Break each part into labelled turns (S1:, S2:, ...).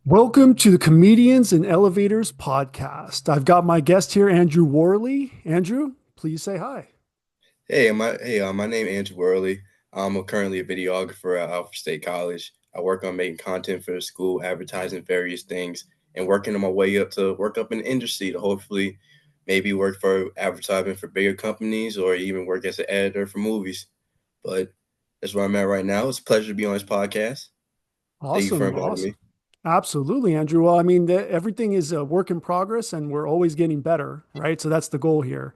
S1: Welcome to the Comedians and Elevators podcast. I've got my guest here, Andrew Worley. Andrew, please say hi.
S2: My name is Andrew Worley. Currently a videographer at Alpha State College. I work on making content for the school, advertising various things, and working on my way up to work up in the industry to hopefully maybe work for advertising for bigger companies or even work as an editor for movies. But that's where I'm at right now. It's a pleasure to be on this podcast. Thank you for
S1: Awesome.
S2: inviting
S1: Awesome.
S2: me.
S1: Absolutely, Andrew. Well, I mean, everything is a work in progress and we're always getting better, right? So that's the goal here.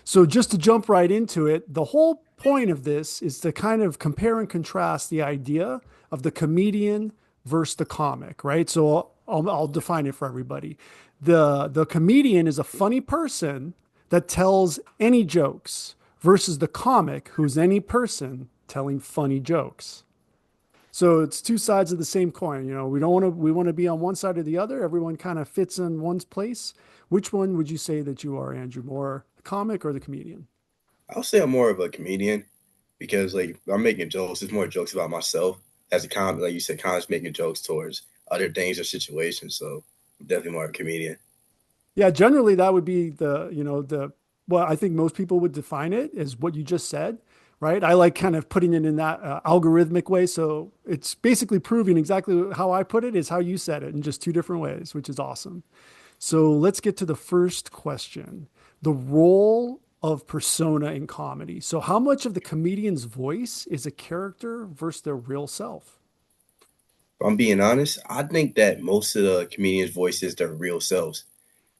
S1: So just to jump right into it, the whole point of this is to kind of compare and contrast the idea of the comedian versus the comic, right? So I'll define it for everybody. The comedian is a funny person that tells any jokes versus the comic who's any person telling funny jokes. So it's two sides of the same coin. You know, we want to be on one side or the other. Everyone kind of fits in one's place. Which one would you say that you are, Andrew? More the comic or the comedian?
S2: I'll say I'm more of a comedian because like I'm making jokes. It's more jokes about myself as a comic, like you said, kind of making jokes towards other things or situations. So I'm definitely more of a comedian.
S1: Yeah, generally that would be well, I think most people would define it as what you just said, right? I like kind of putting it in that algorithmic way. So it's basically proving exactly how I put it is how you said it in just two different ways, which is awesome. So let's get to the first question. The role of persona in comedy. So how much of the comedian's voice is a character versus their real self?
S2: If I'm being honest, I think that most of the comedians' voices their real selves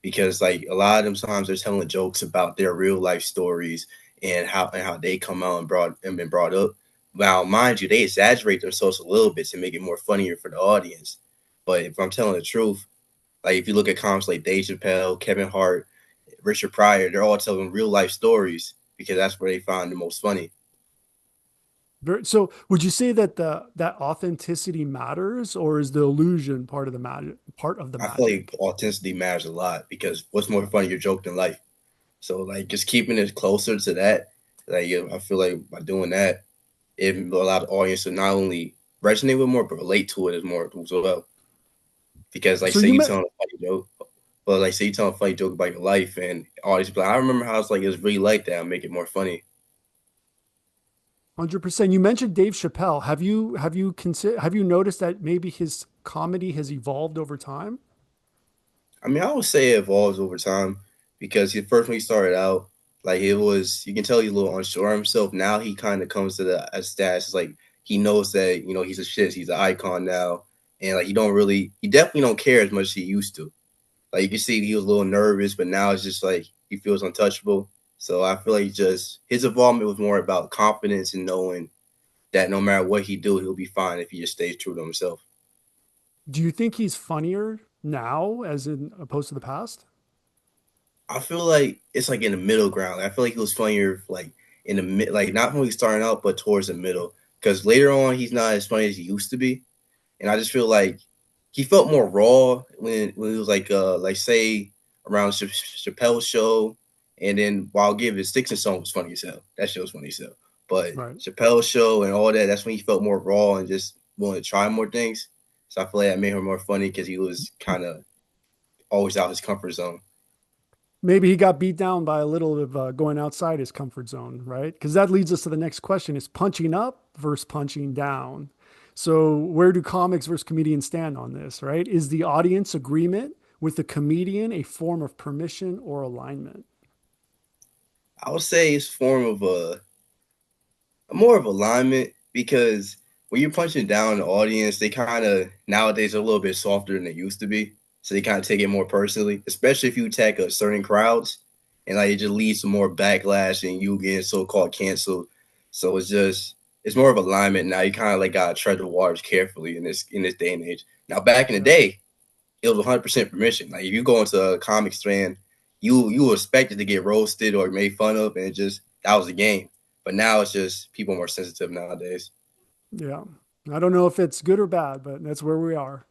S2: because like a lot of them times they're telling jokes about their real life stories and how they come out and been brought up. Now, mind you, they exaggerate themselves a little bit to make it more funnier for the audience. But if I'm telling the truth, like if you look at comics like Dave Chappelle, Kevin Hart, Richard Pryor, they're all telling real life stories because that's where they find the most funny.
S1: So would you say that the that authenticity matters, or is the illusion part of the
S2: I feel like
S1: magic?
S2: authenticity matters a lot because what's more funny, your joke than life. So like just keeping it closer to that, like I feel like by doing that, it allows the audience to not only resonate with more but relate to it as more as well. Because like
S1: So
S2: say
S1: you
S2: you
S1: met
S2: telling a funny joke, but like say you telling a funny joke about your life and audience be like, I remember how it's like it was really like that and make it more funny.
S1: 100%. You mentioned Dave Chappelle. Have you noticed that maybe his comedy has evolved over time?
S2: I mean, I would say it evolves over time because he first when he started out, like it was you can tell he's a little unsure of himself. Now he kind of comes to the a status like he knows that he's a shit, he's an icon now, and like he definitely don't care as much as he used to. Like you can see he was a little nervous, but now it's just like he feels untouchable. So I feel like just his involvement was more about confidence and knowing that no matter what he do, he'll be fine if he just stays true to himself.
S1: Do you think he's funnier now as in opposed to the past?
S2: I feel like it's like in the middle ground. I feel like he was funnier like in the mid, like not when he's starting out, but towards the middle. Because later on, he's not as funny as he used to be, and I just feel like he felt more raw when he was like say around Chappelle's show, and then while Give His Sticks and Song was funny as hell. That show was funny as hell. But
S1: Right.
S2: Chappelle's show and all that, that's when he felt more raw and just willing to try more things. So I feel like that made him more funny because he was kind of always out his comfort zone.
S1: Maybe he got beat down by a little of going outside his comfort zone, right? Because that leads us to the next question: is punching up versus punching down? So where do comics versus comedians stand on this, right? Is the audience agreement with the comedian a form of permission or alignment?
S2: I would say it's form of a more of alignment because when you're punching down the audience, they kind of nowadays are a little bit softer than they used to be. So they kind of take it more personally, especially if you attack a certain crowds, and like it just leads to more backlash and you getting so-called canceled. So it's more of alignment now. You kind of like gotta tread the waters carefully in this day and age. Now back in the
S1: Yeah.
S2: day, it was 100% permission. Like if you go into a comic strand, you were expected to get roasted or made fun of, and just that was the game. But now it's just people are more sensitive nowadays.
S1: Yeah. I don't know if it's good or bad, but that's where we are.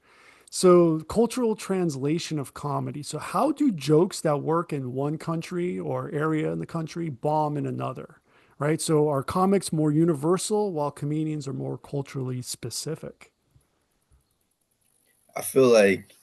S1: So, cultural translation of comedy. So, how do jokes that work in one country or area in the country bomb in another? Right. So, are comics more universal while comedians are more culturally specific?
S2: I feel like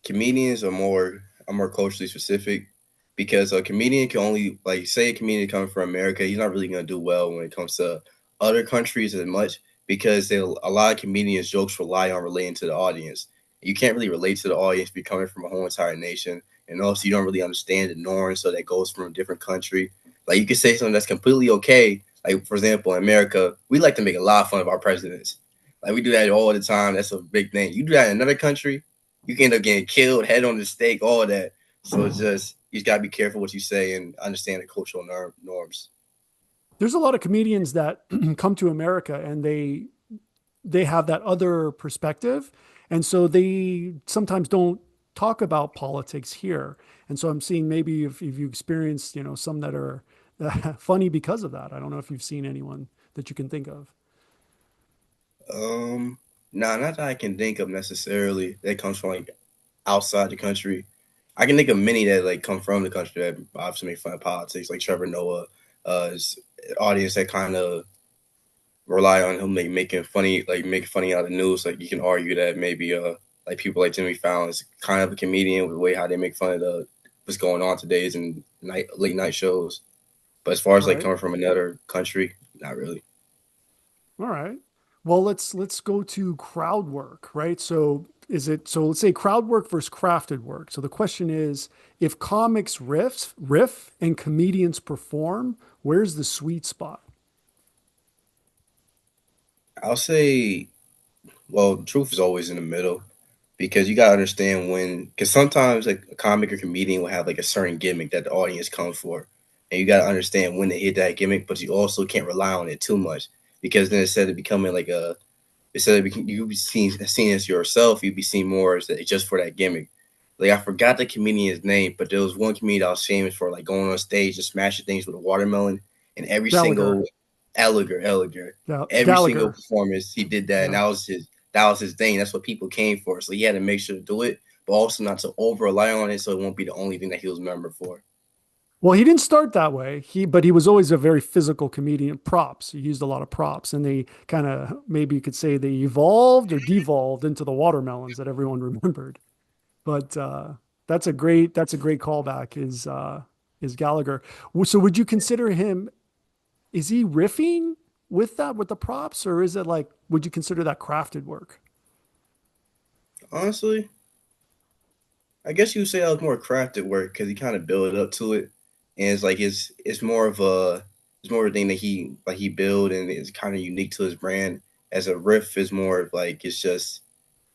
S2: comedians are more culturally specific because a comedian can only like say a comedian coming from America, he's not really gonna do well when it comes to other countries as much because a lot of comedians jokes rely on relating to the audience. You can't really relate to the audience if you're coming from a whole entire nation, and also you don't really understand the norms, so that goes from a different country. Like you can say something that's completely okay. Like for example, in America, we like to make a lot of fun of our presidents. Like we do that all the time. That's a big thing. You do that in another country, you can end up getting killed, head on the stake, all that. So it's just you just gotta be careful what you say and understand the cultural norms.
S1: There's a lot of comedians that come to America and they have that other perspective, and so they sometimes don't talk about politics here. And so I'm seeing maybe if you experienced, some that are funny because of that. I don't know if you've seen anyone that you can think of.
S2: Um, nah, not that I can think of necessarily. That comes from like outside the country. I can think of many that like come from the country that obviously make fun of politics, like Trevor Noah, is audience that kind of rely on him like making funny out of the news. Like you can argue that maybe like people like Jimmy Fallon is kind of a comedian with the way how they make fun of the what's going on today's and late night shows. But as far as like
S1: Right.
S2: coming from another country, not really.
S1: All right. Well, let's go to crowd work, right? So let's say crowd work versus crafted work. So the question is, if comics riff and comedians perform, where's the sweet spot?
S2: I'll say, well, truth is always in the middle because you gotta understand when, because sometimes like a comic or comedian will have like a certain gimmick that the audience comes for, and you gotta understand when to hit that gimmick, but you also can't rely on it too much because then instead of becoming like a instead of you be seen as yourself, you'd be seen more as just for that gimmick. Like I forgot the comedian's name, but there was one comedian I was famous for like going on stage and smashing things with a watermelon, and every
S1: Gallagher.
S2: single Elliger, every single
S1: Gallagher.
S2: performance he did that, and
S1: Yeah.
S2: that was his thing. That's what people came for. So he had to make sure to do it, but also not to over rely on it, so it won't be the only thing that he was remembered for.
S1: Well, he didn't start that way. But he was always a very physical comedian. Props. He used a lot of props, and they kind of, maybe you could say, they evolved or devolved into the watermelons that everyone remembered. But that's a great callback. Is Gallagher? So would you consider him? Is he riffing with that with the props, or is it like? Would you consider that crafted work?
S2: Honestly, I guess you would say that was more crafted work because he kind of built up to it, and it's like it's more of a it's more of a thing that he built and it's kind of unique to his brand. As a riff is more of like it's just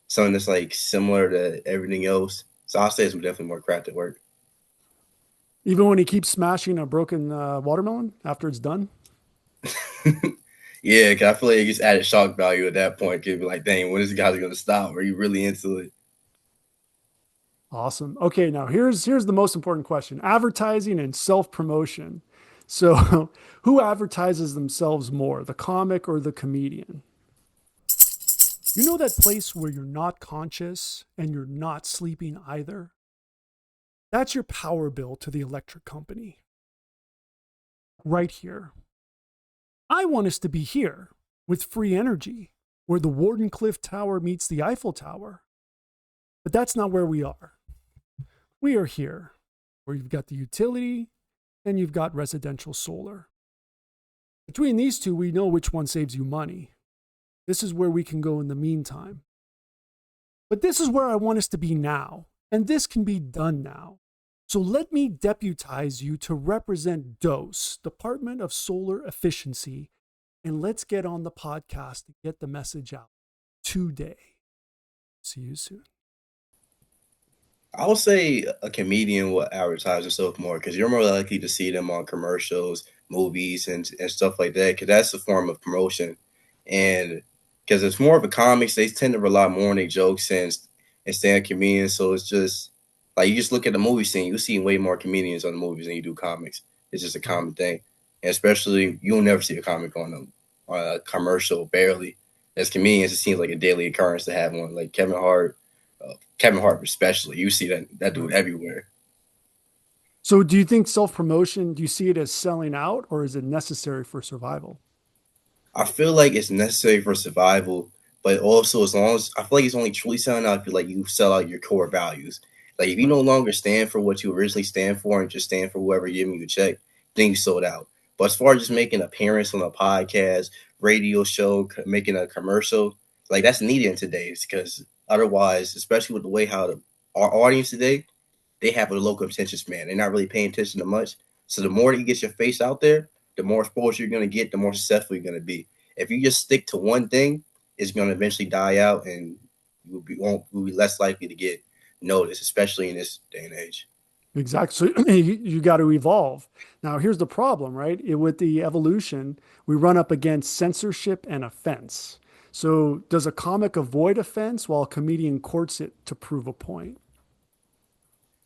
S2: something that's like similar to everything else. So I'll say it's definitely more crafted work.
S1: Even when he keeps smashing a broken watermelon after it's done.
S2: Yeah, cause I feel like it gets added shock value at that point. Cause be like, dang, when is this guy gonna stop? Are you really into it?
S1: Awesome. Okay, now here's the most important question: advertising and self promotion. So, who advertises themselves more, the comic or the comedian? You know that place where you're not conscious and you're not sleeping either? That's your power bill to the electric company. Right here. I want us to be here with free energy, where the Wardenclyffe Tower meets the Eiffel Tower. But that's not where we are. We are here, where you've got the utility and you've got residential solar. Between these two, we know which one saves you money. This is where we can go in the meantime. But this is where I want us to be now, and this can be done now. So let me deputize you to represent DOSE, Department of Solar Efficiency, and let's get on the podcast and get the message out today. See you soon.
S2: I would say a comedian will advertise himself more because you're more likely to see them on commercials, movies, and stuff like that. Because that's a form of promotion, and because it's more of a comics, they tend to rely more on their jokes and stand comedians. So it's just like you just look at the movie scene, you see way more comedians on the movies than you do comics. It's just a common thing, and especially you'll never see a comic on a commercial barely. As comedians, it seems like a daily occurrence to have one. Like Kevin Hart especially. You see that dude
S1: Right.
S2: everywhere.
S1: So, do you think self promotion, do you see it as selling out or is it necessary for survival?
S2: I feel like it's necessary for survival, But also, as long as I feel like it's only truly selling out if you like you sell out your core values. Like if you no
S1: Right.
S2: longer stand for what you originally stand for and just stand for whoever giving you a check, then you sold out. But as far as just making an appearance on a podcast, radio show, making a commercial, like that's needed in today's because otherwise, especially with the way how our audience today, they have a low attention span. They're not really paying attention to much. So the more that you get your face out there, the more exposure you're going to get, the more successful you're going to be. If you just stick to one thing, it's going to eventually die out, and will be less likely to get noticed, especially in this day and age.
S1: Exactly. So you got to evolve. Now, here's the problem, right? With the evolution, we run up against censorship and offense. So, does a comic avoid offense while a comedian courts it to prove a point?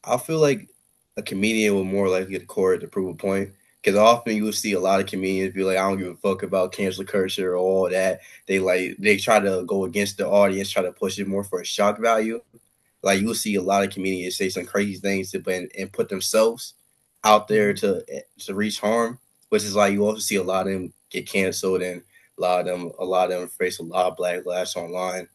S2: I feel like a comedian will more likely get court to prove a point because often you will see a lot of comedians be like, "I don't give a fuck about cancel culture or all that." They try to go against the audience, try to push it more for a shock value. Like you'll see a lot of comedians say some crazy things and put themselves out there
S1: Mhm.
S2: to reach harm, which is like you also see a lot of them get canceled and a lot of them face a lot of backlash online.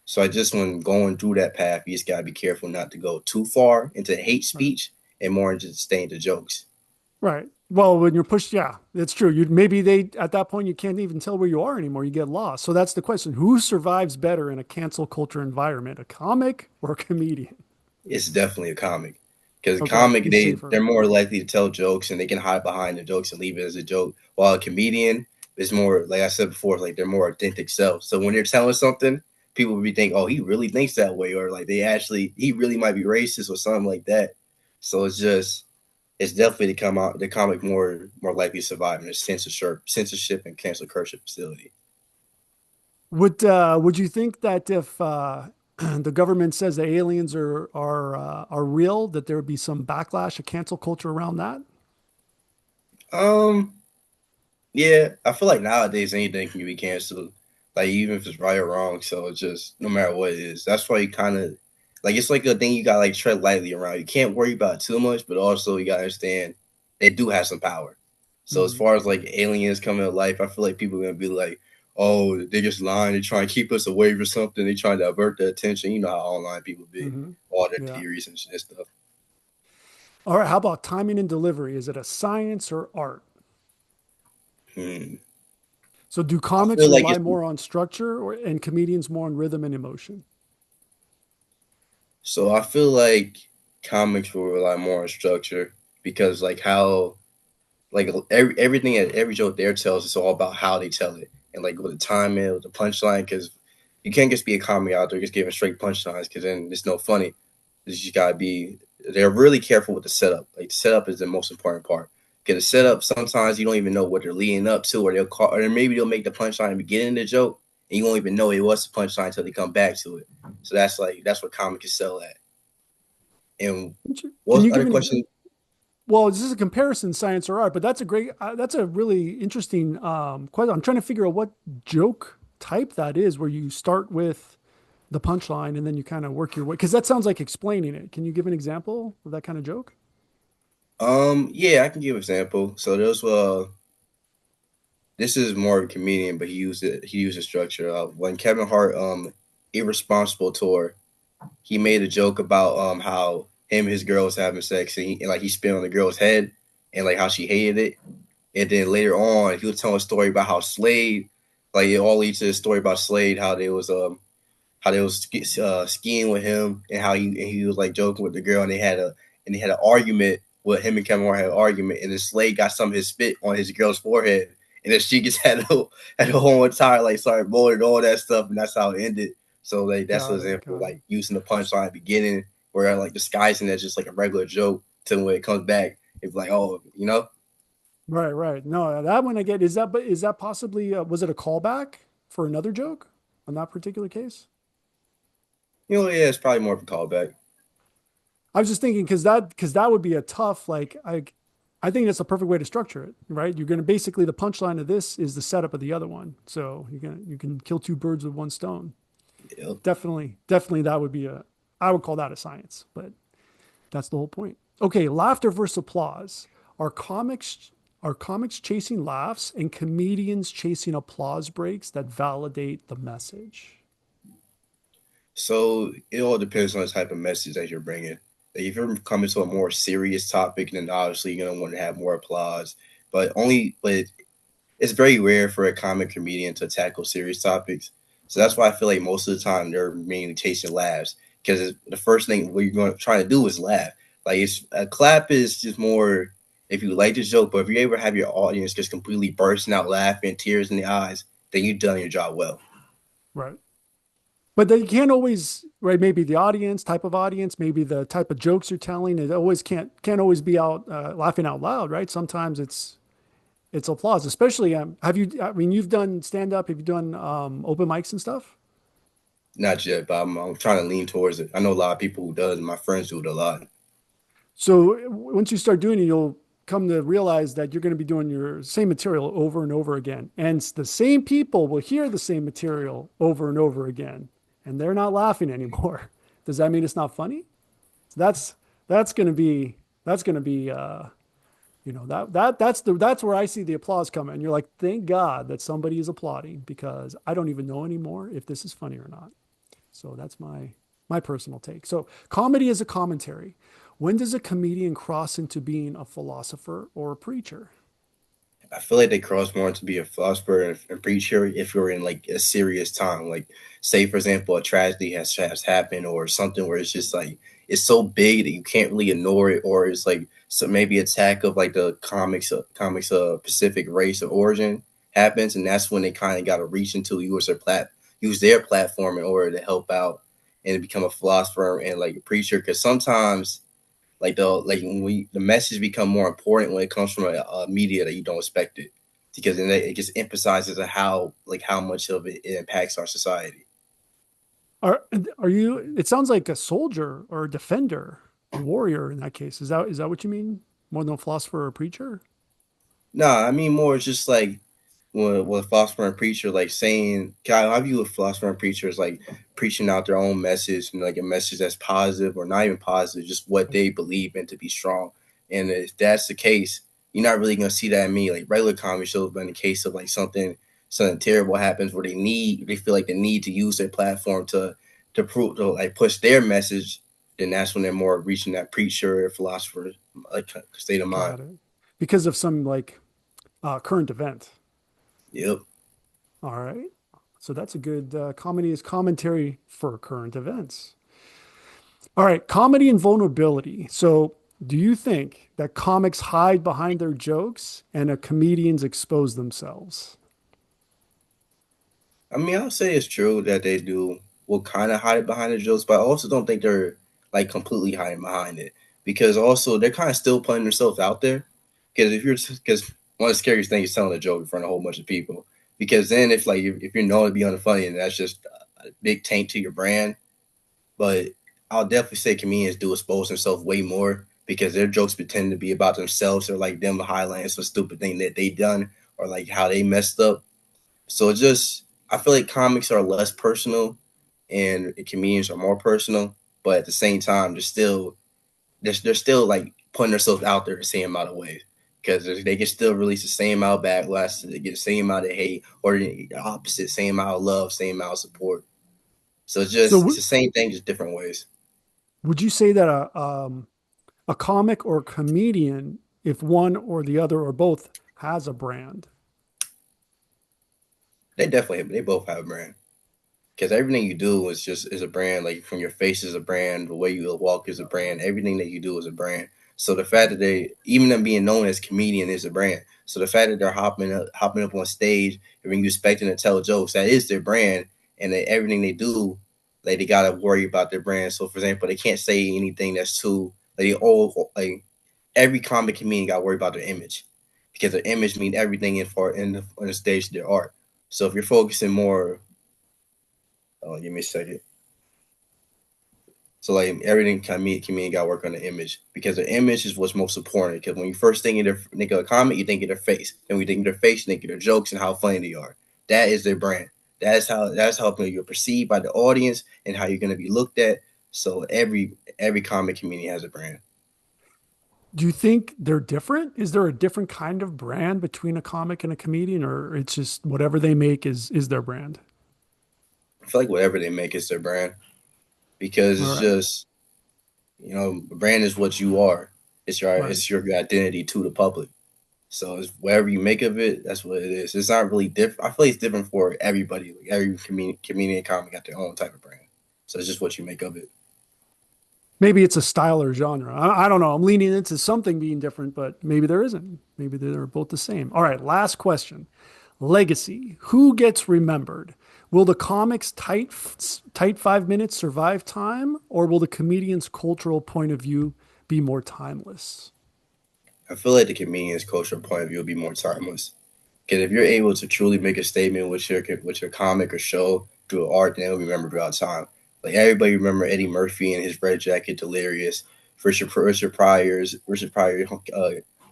S2: So I just when going through that path, you just gotta be careful not to go too far into hate
S1: Right.
S2: speech and more into staying to jokes.
S1: Right. Well, when you're pushed, yeah, it's true. You maybe they at that point you can't even tell where you are anymore. You get lost. So that's the question: who survives better in a cancel culture environment, a comic or a comedian?
S2: It's definitely a comic because a
S1: Okay,
S2: comic
S1: he's
S2: they're
S1: safer.
S2: more likely to tell jokes and they can hide behind the jokes and leave it as a joke. While a comedian is more, like I said before, like they're more authentic self. So when they're telling something, people will be thinking, "Oh, he really thinks that way," or like he really might be racist or something like that. So it's definitely to come out the comic more likely to survive in a censorship and cancel culture facility.
S1: Would you think that if the government says the aliens are real, that there would be some backlash, a cancel culture around that?
S2: Um, Yeah, I feel like nowadays anything can be canceled, like even if it's right or wrong. So it's just no matter what it is. That's why you kind of like it's like a thing you got like tread lightly around. You can't worry about it too much, but also you gotta understand they do have some power. So as
S1: Hmm.
S2: far as like aliens coming to life, I feel like people are gonna be like, "Oh, they're just lying. They're trying to keep us away from something. They're trying to avert the attention." You know how online people be,
S1: Hmm.
S2: all their
S1: Yeah.
S2: theories and stuff.
S1: All right. How about timing and delivery? Is it a science or art?
S2: Hmm.
S1: So do
S2: I
S1: comics
S2: feel like
S1: rely
S2: it's
S1: more on structure and comedians more on rhythm and emotion?
S2: so I feel like comics will rely more on structure because like how like everything at every joke there tells it's all about how they tell it and like with the timing with the punchline because you can't just be a comedy out there just giving straight punchlines because then it's no funny. You just gotta be they're really careful with the setup. Like the setup is the most important part. Because the
S1: Mhm.
S2: setup sometimes you don't even know what they're leading up to or they'll call or maybe they'll make the punchline at the beginning of the joke and you won't even know it was the punchline until they come back to it. So that's what comics sell at. And
S1: Can
S2: what
S1: you give
S2: other
S1: an example?
S2: question?
S1: Well, this is a comparison, science or art, but that's a really interesting question. I'm trying to figure out what joke type that is, where you start with the punchline and then you kind of work your way, because that sounds like explaining it. Can you give an example of that kind of joke?
S2: Yeah, I can give an example. So there's this is more of a comedian, but he used a structure. When Kevin Hart Irresponsible tour, he made a joke about how him and his girl was having sex and like he spit on the girl's head and like how she hated it. And then later on, he was telling a story about how Slade, like it all leads to a story about Slade, how they was skiing with him and he was like joking with the girl and they had an argument with him and Kevin Hart had an argument and then Slade got some of his spit on his girl's forehead and then she just had a whole entire like started blowing and all that stuff and that's how it ended. So like that's an
S1: Got it.
S2: example
S1: Got it.
S2: like using the punchline at the beginning where like disguising it as just like a regular joke to when it comes back it's like oh
S1: Right, right. No, that one I get. Is that, but is that possibly, was it a callback for another joke on that particular case?
S2: yeah it's probably more of a callback.
S1: I was just thinking because that would be a tough like I think that's a perfect way to structure it, right? You're going to basically the punchline of this is the setup of the other one, so you can kill two birds with one stone.
S2: Yep.
S1: Definitely that would be a I would call that a science, but that's the whole point. Okay, laughter versus applause. Are comics are comics chasing laughs and comedians chasing applause breaks that validate the message?
S2: So it all depends on the type of message that you're bringing. Like if you're coming to a more serious topic, then obviously you're gonna want to have more applause. But it's very rare for a comic comedian to tackle serious topics. So that's why I feel like most of the time they're mainly chasing laughs because the first thing what you're going to try to do is laugh. Like it's a clap is just more if you like the joke, but if you're able to have your audience just completely bursting out laughing, tears in the eyes, then you've done your job well.
S1: Right. But they can't always, right? Maybe the audience, type of audience, maybe the type of jokes you're telling. It always can't always be out laughing out loud, right? Sometimes it's applause. Especially, have you? I mean, you've done stand up. Have you done open mics and stuff?
S2: Not yet, but I'm trying to lean towards it. I know a lot of people who does, and my friends do it a lot.
S1: So once you start doing it, you'll come to realize that you're going to be doing your same material over and over again, and the same people will hear the same material over and over again, and they're not laughing anymore. Does that mean it's not funny? So that's going to be that's going to be that's where I see the applause coming. And you're like, thank God that somebody is applauding because I don't even know anymore if this is funny or not. So that's my personal take. So comedy is a commentary. When does a comedian cross into being a philosopher or a preacher?
S2: I feel like they cross more to be a philosopher and preacher if you're in like a serious time. Like, say for example, a tragedy has happened or something where it's just like it's so big that you can't really ignore it, or it's like so maybe attack of like the comics Pacific race of origin happens, and that's when they kind of got to reach into use their platform in order to help out and become a philosopher and like a preacher. Because sometimes like when the message become more important when it comes from a media that you don't expect it because then it just emphasizes how much of it impacts our society.
S1: Are are you? It sounds like a soldier or a defender, a warrior in that case. Is that what you mean? More than a philosopher or a preacher?
S2: Nah, I mean more just like when a philosopher and preacher like saying, I view a philosopher and preacher as like preaching out their own message and like a message that's positive or not even positive, just what they believe in to be strong. And if that's the case, you're not really gonna see that in me. Like regular comedy shows, but in the case of like something terrible happens where they feel like they need to use their platform to prove to like push their message, then that's when they're more reaching that preacher or philosopher like state of mind.
S1: Got it. Because of some like current event.
S2: Yep.
S1: All right. So that's a good comedy is commentary for current events. All right, comedy and vulnerability. So, do you think that comics hide behind their jokes and comedians expose themselves?
S2: I mean, I'll say it's true that they do will kind of hide behind the jokes, but I also don't think they're like completely hiding behind it because also they're kind of still putting themselves out there. Because one of the scariest things is telling a joke in front of a whole bunch of people. Because then if you're known to be unfunny and that's just a big taint to your brand, but I'll definitely say comedians do expose themselves way more because their jokes pretend to be about themselves or like them highlighting some stupid thing that they done or like how they messed up. So it's just I feel like comics are less personal and comedians are more personal, but at the same time, they're still like putting themselves out there the same amount of ways because they can still release the same amount of backlash, they get the same amount of hate, or the opposite, same amount of love, same amount of support. So
S1: So,
S2: it's the same thing, just different ways.
S1: would you say that a comic or a comedian, if one or the other or both, has a brand?
S2: They both have a brand. Because everything you do is a brand. Like from your face is a brand, the way you walk is a brand. Everything that you do is a brand. So the fact that they, even them being known as comedian, is a brand. So the fact that they're hopping up on stage and when you expecting to tell jokes, that is their brand, and that everything they do, like they gotta worry about their brand. So for example, they can't say anything that's too like they all like every comic comedian got to worry about their image because their image means everything on the stage of their art. So if you're focusing more, oh, give me a second. So like everything comedian got to work on the image because the image is what's most important. Because when you first think of a comic, you think of their face. Then we think of their face, you think of their jokes and how funny they are. That is their brand. That's how you're perceived by the audience and how you're going to be looked at. So every comic comedian has a brand.
S1: Do you think they're different? Is there a different kind of brand between a comic and a comedian, or it's just whatever they make is their brand?
S2: I feel like whatever they make is their brand. because
S1: All
S2: it's
S1: right.
S2: just brand is what you are.
S1: Right.
S2: it's your identity to the public. So it's whatever you make of it, that's what it is. It's not really different. I feel like it's different for everybody. Like every comedian and comic got their own type of brand. So it's just what you make of it.
S1: Maybe it's a style or genre. I don't know. I'm leaning into something being different, but maybe there isn't. Maybe they're both the same. All right. Last question. Legacy. Who gets remembered? Will the comics tight 5 minutes survive time, or will the comedian's cultural point of view be more timeless?
S2: I feel like the comedian's cultural point of view will be more timeless. Because if you're able to truly make a statement with your comic or show through art, then it'll be remembered throughout time. Like everybody remember Eddie Murphy and his red jacket, Delirious, Richard Pryor,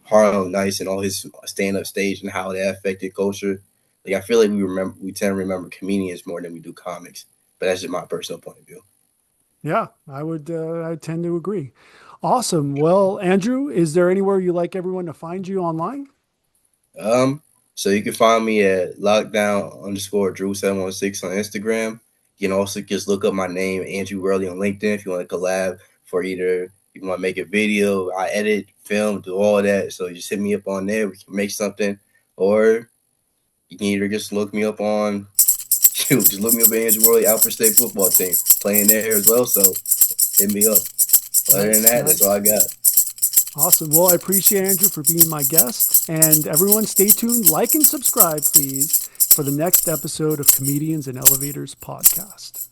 S2: Harlem Nights, and all his stand up stage and how that affected culture. Like I feel like we tend to remember comedians more than we do comics. But that's just my personal point of view.
S1: Yeah, I would. I tend to agree. Awesome. Well, Andrew, is there anywhere you like everyone to find you online?
S2: Um, so you can find me at lockdown underscore Drew 716 on Instagram. You can also just look up my name, Andrew Worley, on LinkedIn if you want to collab for either you want to make a video, I edit, film, do all that. So just hit me up on there. We can make something. Or you can either just look me up on just look me up at Andrew Worley Alfred State football team. Playing there as well, so hit me up. But other than
S1: Nice,
S2: that, that's all
S1: nice.
S2: I got.
S1: Awesome. Well, I appreciate Andrew for being my guest. And everyone, stay tuned, like and subscribe, please, for the next episode of Comedians and Elevators podcast.